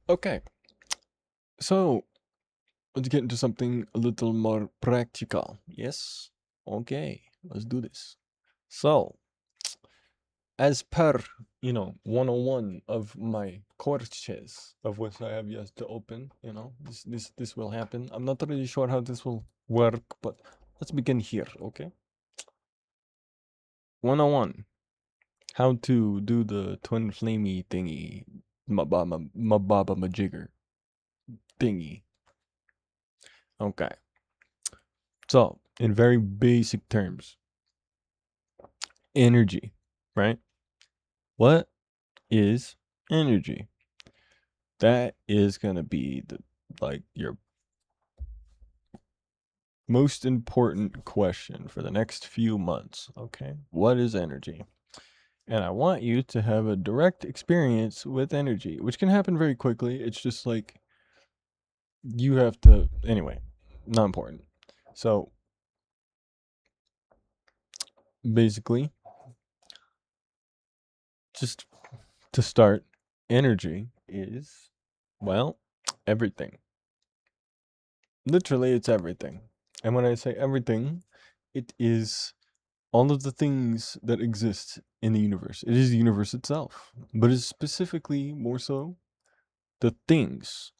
Okay, so let's get into something a little more practical. Yes? Okay, let's do this. So, as per, 101 of my courses, of which I have yet to open, this will happen. I'm not really sure how this will work, but let's begin here, okay? 101, how to do the twin flamey thingy, mababa majigger thingy. Okay. So, in very basic terms, energy, right? What is energy? That is going to be your most important question for the next few months, okay? What is energy? And I want you to have a direct experience with energy, which can happen very quickly. It's just like you have to anyway, not important. So, basically, just to start, energy is, well, everything. Literally, it's everything. And when I say everything, it is all of the things that exist in the universe. It is the universe itself, but it's specifically more so the things.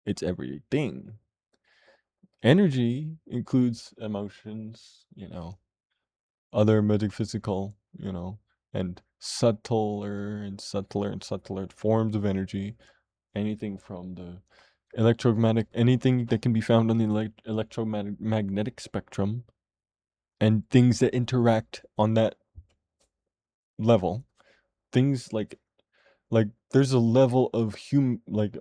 It's everything. Energy includes emotions, other metaphysical, and subtler forms of energy. Anything from the electromagnetic, anything that can be found on the electromagnetic spectrum, and things that interact on that level. Things like there's a level of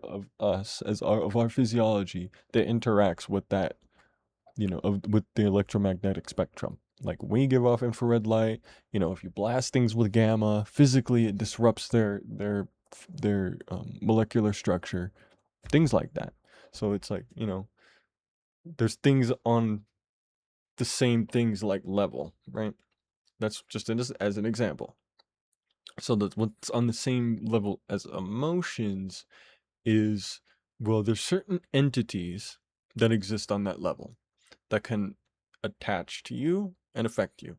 of us as our physiology that interacts with that, with the electromagnetic spectrum. Like we give off infrared light, if you blast things with gamma, physically it disrupts their molecular structure, things like that. So it's like, there's things on the same things like level, right? That's just as an example. So that what's on the same level as emotions is, well, there's certain entities that exist on that level that can attach to you and affect you,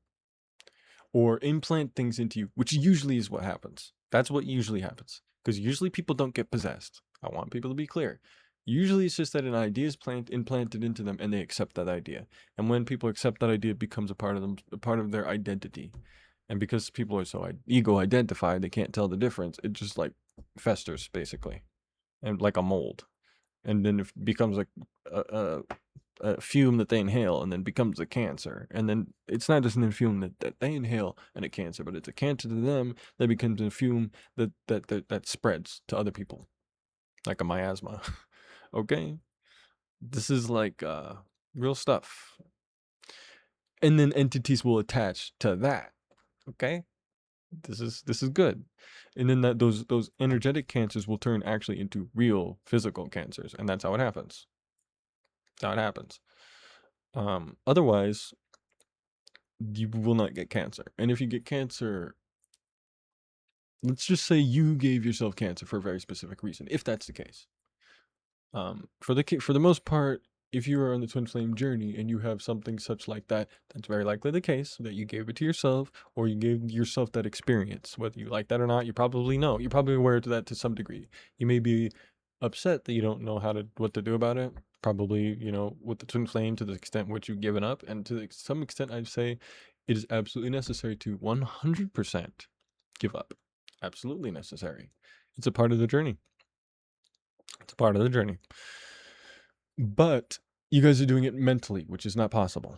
or implant things into you, which usually is what happens. That's what usually happens. Because usually people don't get possessed. I want people to be clear. Usually it's just that an idea is implanted into them and they accept that idea. And when people accept that idea, it becomes a part of them, a part of their identity. And because people are so ego identified, they can't tell the difference. It just like festers basically, and like a mold, and then it becomes like a, a fume that they inhale, and then becomes a cancer. And then it's not just a fume that they inhale and a cancer, but it's a cancer to them that becomes a fume that spreads to other people, like a miasma. Okay, this is like real stuff. And then entities will attach to that. Okay, this is good. And then those energetic cancers will turn actually into real physical cancers, and that's how it happens. That's how it happens. Otherwise, you will not get cancer. And if you get cancer, let's just say you gave yourself cancer for a very specific reason, if that's the case. For the most part, if you are on the twin flame journey and you have something such like that, that's very likely the case that you gave it to yourself, or you gave yourself that experience. Whether you like that or not, you probably know. You're probably aware to that to some degree. You may be upset that you don't know what to do about it. Probably, with the twin flame, to the extent which you've given up, and to some extent, I'd say it is absolutely necessary to 100% give up. Absolutely necessary. It's a part of the journey. It's a part of the journey. But you guys are doing it mentally, which is not possible.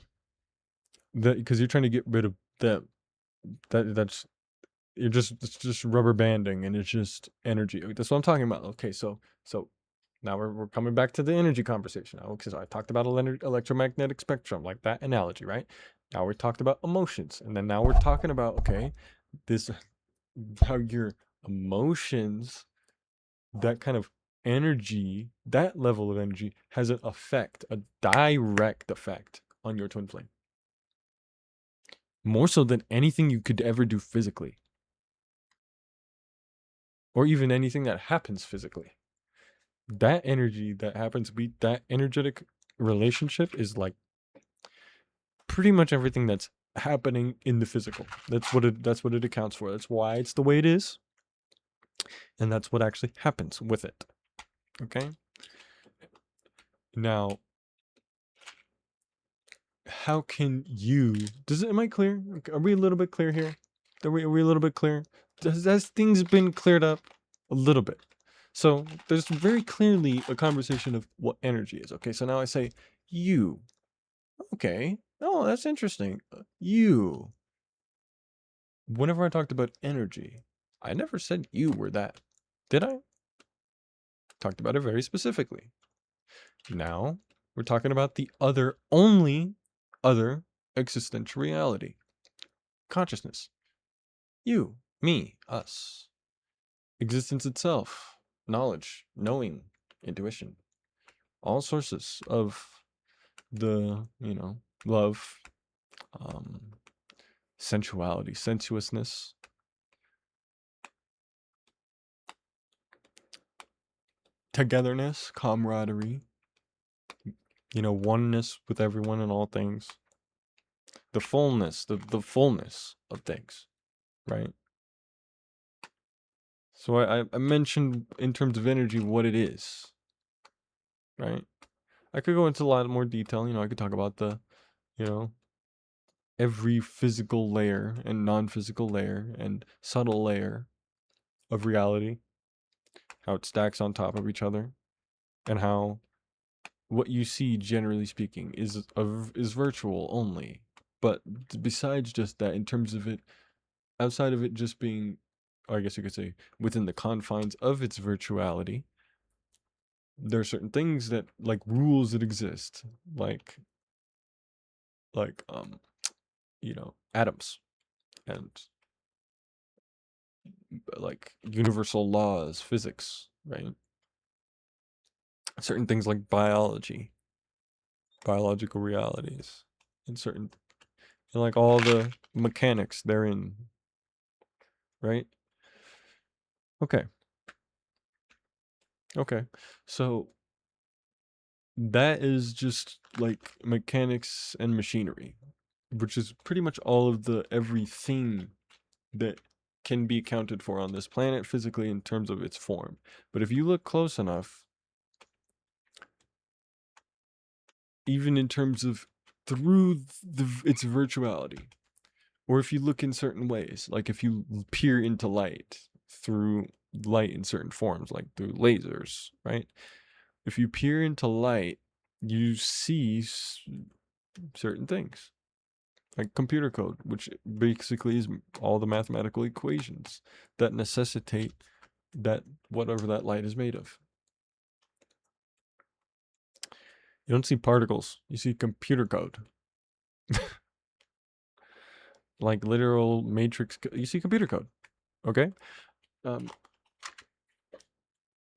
Because you're trying to get rid of that. That's it's just rubber banding, and it's just energy. That's what I'm talking about. Okay, so now we're coming back to the energy conversation. Okay, so I talked about electromagnetic spectrum, like that analogy, right? Now we talked about emotions, and then now we're talking about, okay, this how your emotions, that kind of energy, that level of energy has an effect, a direct effect on your twin flame. More so than anything you could ever do physically, or even anything that happens physically. that energy that happens to be that energetic relationship is like pretty much everything that's happening in the physical. That's what it accounts for. That's why it's the way it is, and that's what actually happens with it. Okay? Now, how can you am I clear? Are we a little bit clear here? Are we a little bit clear? Has things been cleared up a little bit? So there's very clearly a conversation of what energy is. Okay, so now I say you. Okay. Oh, that's interesting. You. Whenever I talked about energy, I never said you were that. Did I? Talked about it very specifically. Now we're talking about the only other existential reality. Consciousness. You, me, us. Existence itself. Knowledge, knowing, intuition. All sources of the, love, um, sensuality, sensuousness, togetherness, camaraderie, oneness with everyone and all things. The fullness, the fullness of things, right? So I mentioned in terms of energy what it is, right? I could go into a lot more detail. I could talk about you know, every physical layer and non-physical layer and subtle layer of reality, how it stacks on top of each other, and how what you see, generally speaking, is virtual only. But besides just that, in terms of it, outside of it just being, or I guess you could say, within the confines of its virtuality, there are certain things that, like rules that exist, like like um atoms and like universal laws, physics, right? Certain things like biology, biological realities, and like all the mechanics therein, right? Okay. Okay. So that is just like mechanics and machinery, which is pretty much all of the everything that can be accounted for on this planet physically in terms of its form. But if you look close enough, even in terms of through its virtuality, or if you look in certain ways, like if you peer into light through light in certain forms, like through lasers, right? If you peer into light, you see certain things, like computer code, which basically is all the mathematical equations that necessitate that whatever that light is made of. You don't see particles, you see computer code. Like literal matrix, you see computer code, okay? Um,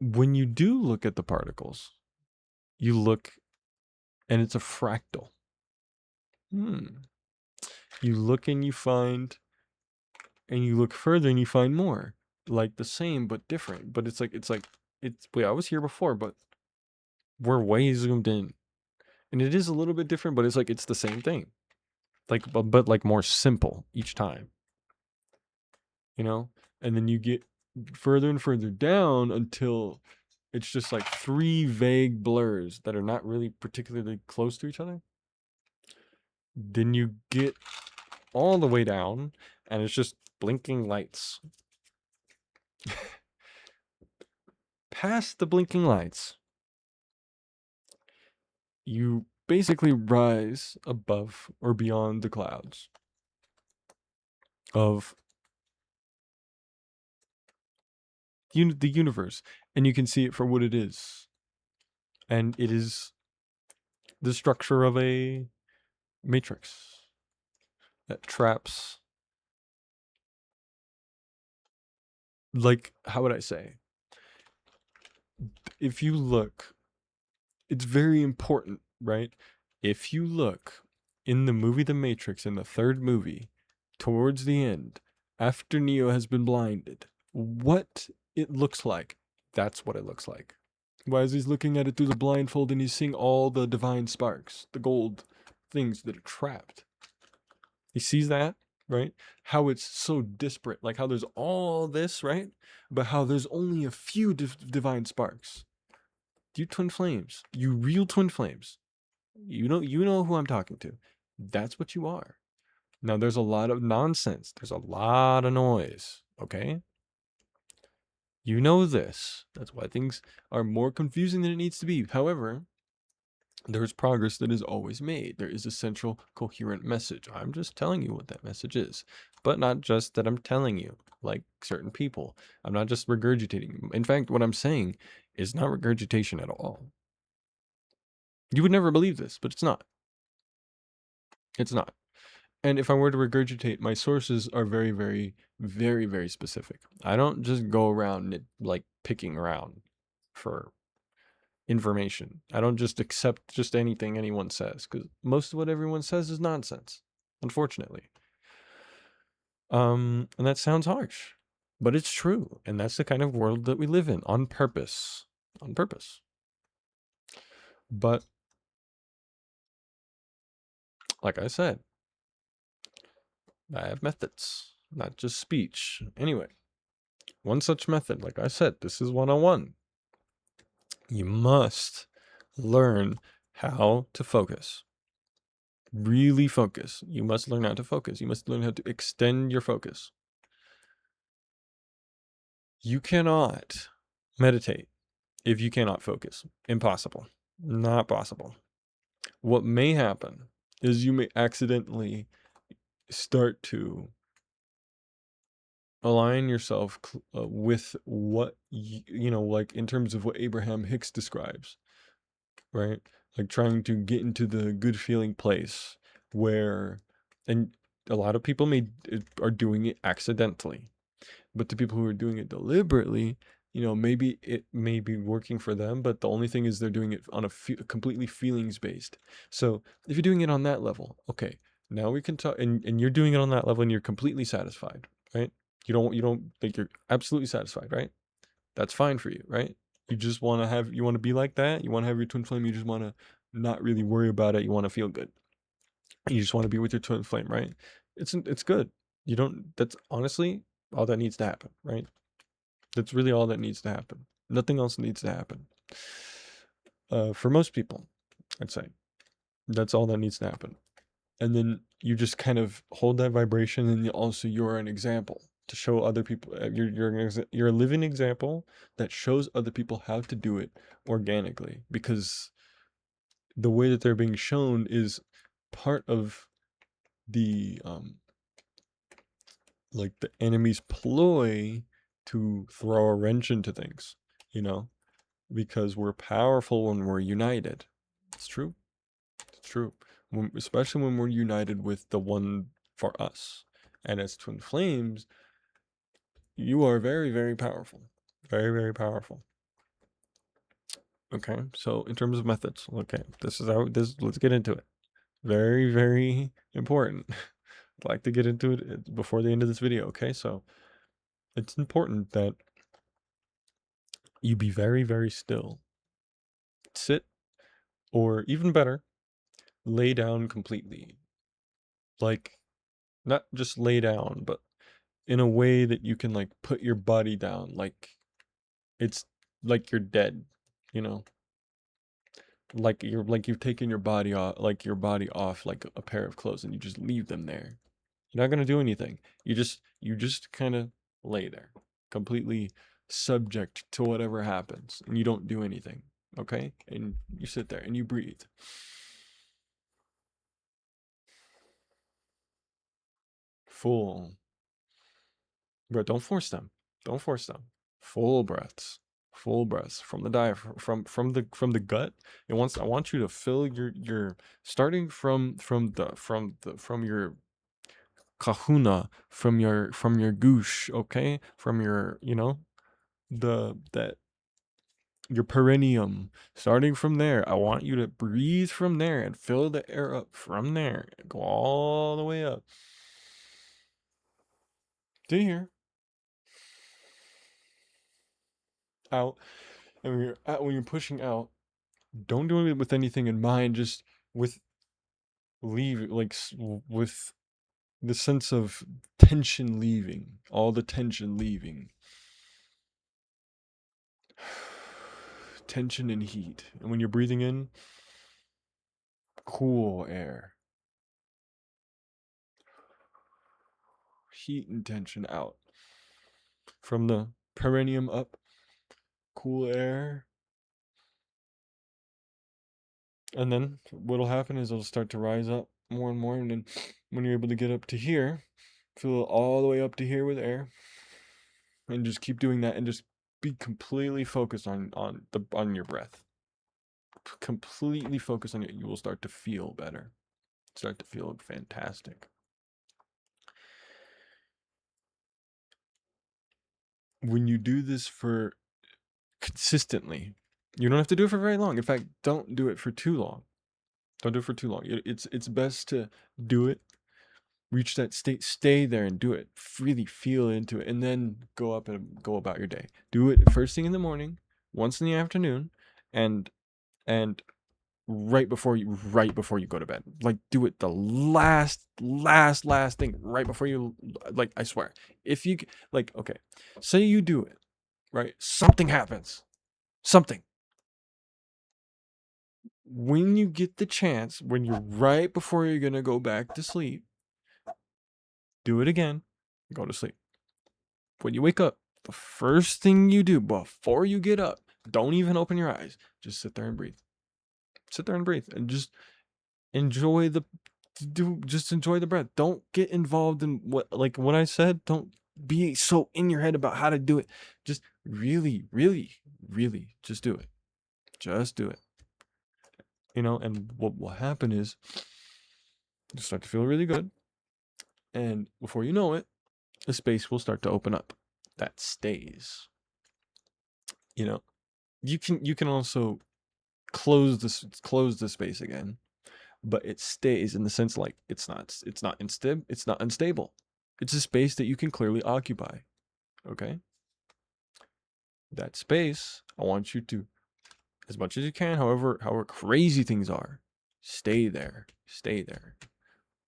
when you do look at the particles, you look and it's a fractal. You look and you find, and you look further and you find more, like the same but different. But wait, I was here before, but we're way zoomed in, and it is a little bit different, but it's the same thing, like but like more simple each time, and then you get further and further down until it's just like three vague blurs that are not really particularly close to each other. Then you get all the way down and it's just blinking lights. Past the blinking lights, you basically rise above or beyond the clouds of the universe, and you can see it for what it is. And it is the structure of a matrix that traps, like, how would I say? If you look, it's very important, right? If you look in the movie The Matrix, in the third movie, towards the end, after Neo has been blinded, what it looks like, that's what it looks like. Why is he looking at it through the blindfold and he's seeing all the divine sparks, the gold things that are trapped? He sees that, right? How it's so disparate, like how there's all this, right? But how there's only a few divine sparks. You twin flames, you real twin flames. You know who I'm talking to. That's what you are. Now there's a lot of nonsense. There's a lot of noise, okay? You know this. That's why things are more confusing than it needs to be. However, there is progress that is always made. There is a central coherent message. I'm just telling you what that message is. But not just that I'm telling you, like certain people. I'm not just regurgitating. In fact, what I'm saying is not regurgitation at all. You would never believe this, but it's not. It's not. And if I were to regurgitate, my sources are very, very, very, very specific. I don't just go around like picking around for information. I don't just accept just anything anyone says, because most of what everyone says is nonsense, unfortunately. And that sounds harsh, but it's true. And that's the kind of world that we live in on purpose. On purpose. But like I said, I have methods, not just speech. Anyway, one such method, like I said, this is 101. You must learn how to focus. Really focus. You must learn how to focus. You must learn how to extend your focus. You cannot meditate if you cannot focus. Impossible. Not possible. What may happen is you may accidentally start to align yourself with what, you know, like in terms of what Abraham Hicks describes, right? Like trying to get into the good feeling place where, and a lot of people are doing it accidentally. But the people who are doing it deliberately, you know, maybe it may be working for them, but the only thing is they're doing it on a completely feelings based. So if you're doing it on that level, okay, now we can talk, and you're doing it on that level and you're completely satisfied, right? You don't think you're absolutely satisfied, right? That's fine for you, right? You just want to you want to be like that. You want to have your twin flame. You just want to not really worry about it. You want to feel good. You just want to be with your twin flame, right? It's good. You don't, that's honestly all that needs to happen, right? That's really all that needs to happen. Nothing else needs to happen. For most people, I'd say that's all that needs to happen. And then you just kind of hold that vibration, and also you're an example to show other people. You're a living example that shows other people how to do it organically, because the way that they're being shown is part of the like the enemy's ploy to throw a wrench into things, you know, because we're powerful when we're united. It's true. It's true. Especially when we're united with the one for us. And as twin flames, you are very, very powerful. Very, very powerful. Okay, so in terms of methods, okay, this is how let's get into it. Very, very important. I'd like to get into it before the end of this video, okay? So it's important that you be very, very still. Sit, or even better, lay down completely. Like, not just lay down, but in a way that you can like put your body down, like it's like you're dead, you know? Like you've taken your body off, like your body off like a pair of clothes, and you just leave them there. You're not gonna do anything. You just kind of lay there, completely subject to whatever happens, and you don't do anything. Okay? And you sit there and you breathe. Full. But don't force them. Don't force them. Full breaths. Full breaths from the diaphragm, from the gut. And once I want you to fill your starting from your kahuna, from your goosh, okay? From your, you know, the that your perineum. Starting from there, I want you to breathe from there and fill the air up from there. Go all the way up. To here. Out. And when you're pushing out, don't do it with anything in mind. Just with with the sense of tension leaving, all the tension leaving, tension and heat. And when you're breathing in, cool air, heat and tension out. From the perineum up, cool air. And then what'll happen is it'll start to rise up more and more. And then when you're able to get up to here, fill it all the way up to here with air. And just keep doing that and just be completely focused on your breath. Completely focus on it. You will start to feel better. Start to feel fantastic. When you do this for consistently, you don't have to do it for very long. In fact, don't do it for too long. Don't do it for too long. It's best to do it, reach that state, stay there and do it. Really feel into it, and then go up and go about your day. Do it first thing in the morning, once in the afternoon, and and right before you go to bed. Like, do it the last thing right before you, like, I swear. If you, like, okay, say you do it, right? Something happens. Something. When you get the chance, when you're right before you're gonna go back to sleep, do it again, go to sleep. When you wake up, the first thing you do before you get up, don't even open your eyes. Just sit there and breathe. Sit there and breathe and just enjoy the just enjoy the breath. Don't get involved in what I said. Don't be so in your head about how to do it. Just really just do it. Just do it. And what will happen is you start to feel really good. And before you know it, the space will start to open up. That stays. You know, you can also close the space again, but it stays in the sense, like, it's not unstable. It's a space that you can clearly occupy. Okay? That space, I want you to, as much as you can, however crazy things are, stay there. Stay there.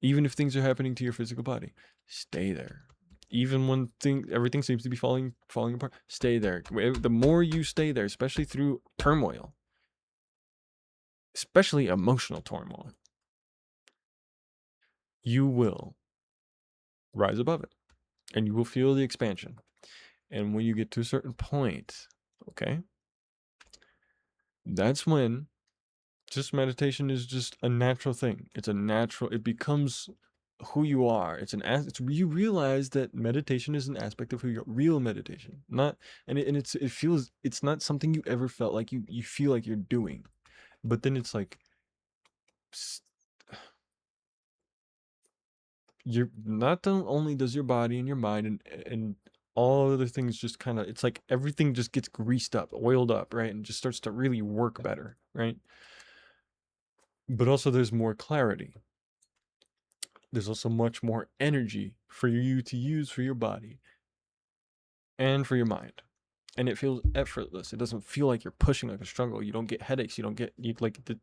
Even if things are happening to your physical body, stay there. Even when everything seems to be falling apart, stay there. The more you stay there, especially through turmoil, especially emotional turmoil, you will rise above it and you will feel the expansion. And when you get to a certain point, okay, that's when just meditation is just a natural thing. It becomes who you are. You realize that meditation is an aspect of who you're, real meditation. Not, it's not something you ever felt like you feel like you're doing. But then it's like, you're not only does your body and your mind and all other things just kind of, it's like everything just gets greased up, oiled up, right? And just starts to really work better, right? But also there's more clarity. There's also much more energy for you to use for your body and for your mind. And it feels effortless. It doesn't feel like you're pushing like a struggle. You don't get headaches. You don't get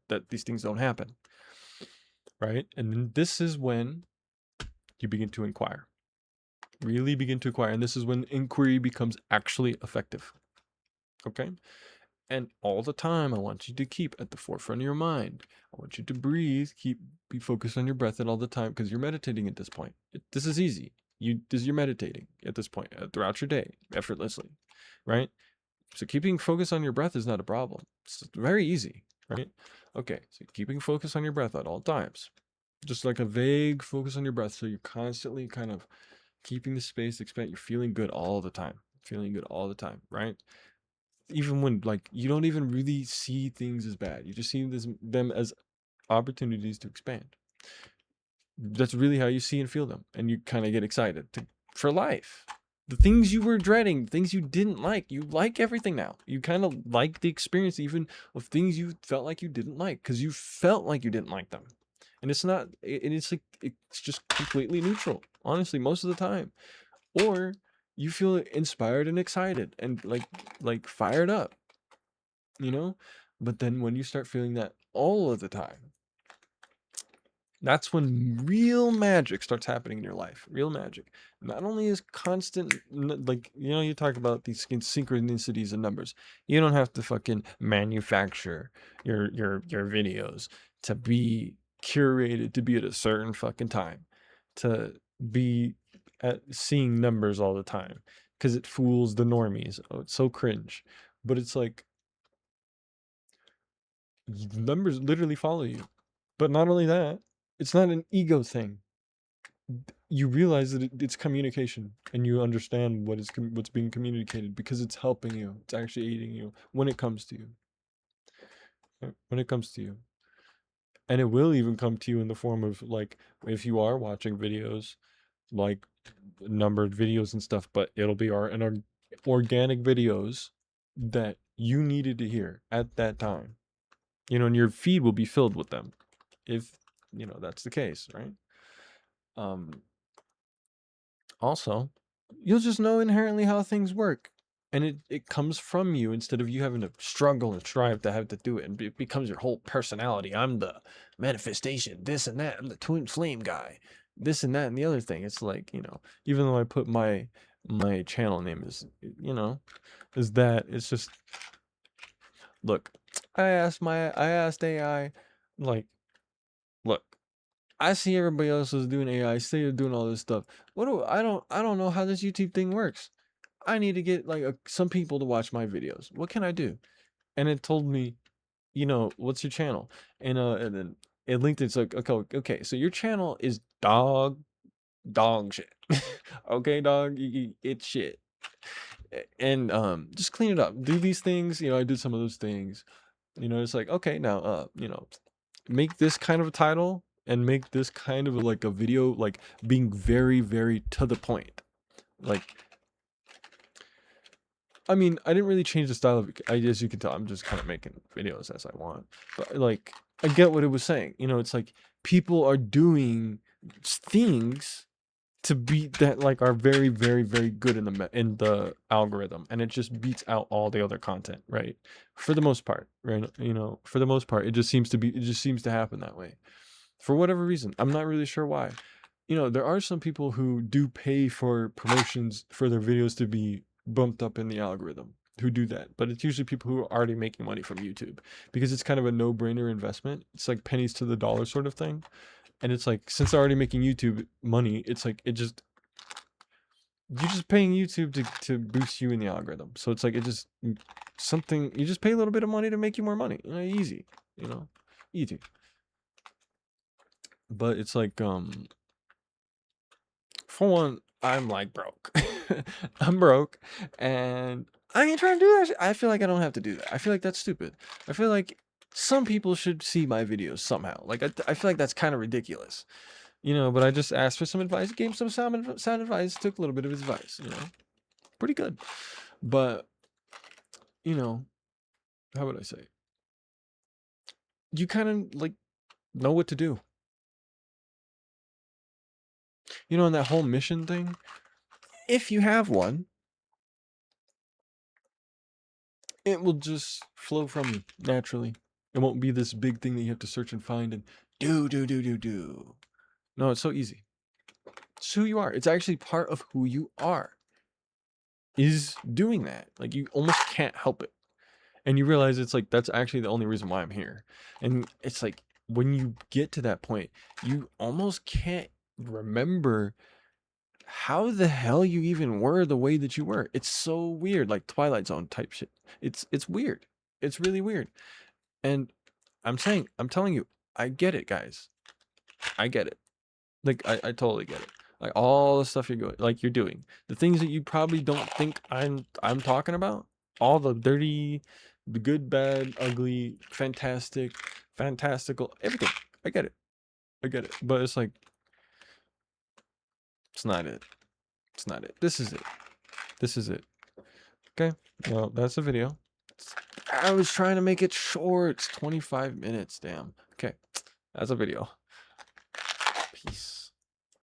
that these things don't happen. Right? And then this is when you begin to inquire. Really begin to inquire. And this is when inquiry becomes actually effective. Okay? And all the time, I want you to keep at the forefront of your mind. I want you to breathe, be focused on your breath at all the time, because you're meditating at this point. This is easy. You're meditating at this point throughout your day, effortlessly, right? So keeping focus on your breath is not a problem. It's very easy, right? Okay, so keeping focus on your breath at all times. Just like a vague focus on your breath, so you're constantly kind of keeping the space, expand. You're feeling good all the time. Feeling good all the time, right? Even when, like, you don't even really see things as bad, you just see them as opportunities to expand. That's really how you see and feel them, and you kind of get excited for life. The things you were dreading, things you didn't like, you like everything now. You kind of like the experience even of things you felt like you didn't like, because you felt like you didn't like them. And it's not, and it's like, it's just completely neutral, honestly, most of the time. Or you feel inspired and excited and like fired up. you know? But then when you start feeling that all of the time, that's when real magic starts happening in your life. Real magic. Not only is constant, like, you talk about these synchronicities and numbers. You don't have to fucking manufacture your videos to be curated to be at a certain fucking time, to be at seeing numbers all the time, because it fools the normies. Oh, it's so cringe. But it's like, numbers literally follow you. But not only that, it's not an ego thing. You realize that it's communication, and you understand what's being communicated, because it's helping you. It's actually aiding you when it comes to you. When it comes to you. And it will even come to you in the form of, like, if you are watching videos, like numbered videos and stuff, but it'll be organic videos that you needed to hear at that time. And your feed will be filled with them, if that's the case, right? Also, you'll just know inherently how things work, and it comes from you, instead of you having to struggle and strive to have to do it, and it becomes your whole personality. I'm the manifestation, this and that. I'm the twin flame guy, this and that and the other thing. It's like, even though I put my channel name is that, it's just, look, I asked AI, like, look, I see everybody else is doing AI, say they're doing all this stuff. I don't know how this YouTube thing works. I need to get like some people to watch my videos. What can I do? And it told me, what's your channel? And then it linked it. It's like, okay, so your channel is dog shit. Okay, dog, it's shit. And just clean it up. Do these things. I did some of those things. It's like, okay, now make this kind of a title, and make this kind of like a video, like being very, very to the point. Like, I mean, I didn't really change the style of it. As you can tell, I'm just kind of making videos as I want. But like, I get what it was saying. It's like people are doing things to beat that, like, are very, very, very good in the algorithm, and it just beats out all the other content, right? For the most part, right? For the most part, it just seems to happen that way. For whatever reason, I'm not really sure why. There are some people who do pay for promotions for their videos to be bumped up in the algorithm, who do that. But it's usually people who are already making money from YouTube, because it's kind of a no-brainer investment. It's like pennies to the dollar sort of thing. And it's like, since they're already making YouTube money, it's like, you're just paying YouTube to boost you in the algorithm. So it's like, something, you just pay a little bit of money to make you more money. Easy, easy. But it's like, for one, I'm like broke. I'm broke, and I ain't trying to do that shit. I feel like I don't have to do that. I feel like that's stupid. I feel like some people should see my videos somehow. Like, I feel like that's kind of ridiculous, But I just asked for some advice, gave him some sound advice, took a little bit of his advice, pretty good. But how would I say? You kind of like know what to do. And that whole mission thing. If you have one, it will just flow from you naturally. It won't be this big thing that you have to search and find and do. No, it's so easy. It's who you are. It's actually part of who you are, is doing that. Like, you almost can't help it. And you realize it's like, that's actually the only reason why I'm here. And it's like, when you get to that point, you almost can't remember how the hell you even were the way that you were. It's so weird, like Twilight Zone type shit. It's weird. It's really weird. And I'm telling you, I get it, guys. I get it. Like, I totally get it. Like, all the stuff you're doing, the things that you probably don't think I'm talking about, all the dirty, the good, bad, ugly, fantastic, fantastical, everything. I get it. I get it. But it's like, it's not it. It's not it. This is it. This is it. Okay. Well, that's the video. I was trying to make it short. It's 25 minutes. Damn. Okay. That's a video. Peace.